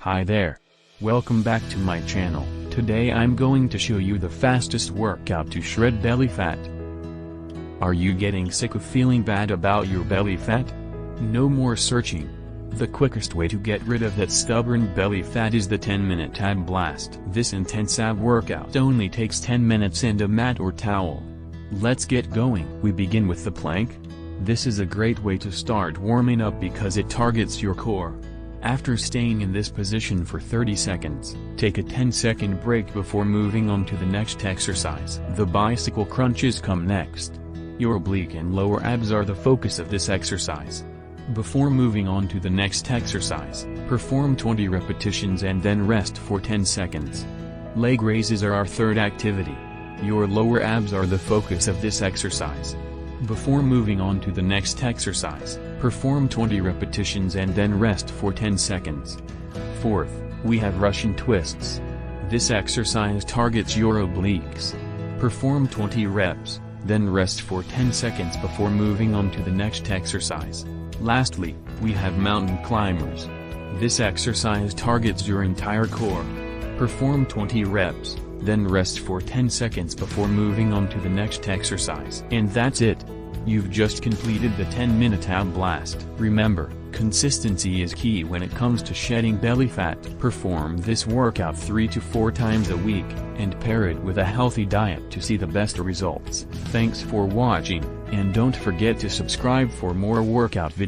Hi there. Welcome back to my channel. Today I'm going to show you the fastest workout to shred belly fat. Are you getting sick of feeling bad about your belly fat? No more searching. The quickest way to get rid of that stubborn belly fat is the 10-minute ab blast. This intense ab workout only takes 10 minutes and a mat or towel. Let's get going. We begin with the plank. This is a great way to start warming up because it targets your core. After staying in this position for 30 seconds, take a 10-second break before moving on to the next exercise. The bicycle crunches come next. Your oblique and lower abs are the focus of this exercise. Before moving on to the next exercise, perform 20 repetitions and then rest for 10 seconds. Leg raises are our third activity. Your lower abs are the focus of this exercise. Before moving on to the next exercise, perform 20 repetitions and then rest for 10 seconds. Fourth, we have Russian twists. This exercise targets your obliques. Perform 20 reps, then rest for 10 seconds before moving on to the next exercise. Lastly, we have mountain climbers. This exercise targets your entire core. Perform 20 reps, then rest for 10 seconds before moving on to the next exercise. And that's it. You've just completed the 10-minute ab blast. Remember, consistency is key when it comes to shedding belly fat. Perform this workout 3 to 4 times a week, and pair it with a healthy diet to see the best results. Thanks for watching, and don't forget to subscribe for more workout videos.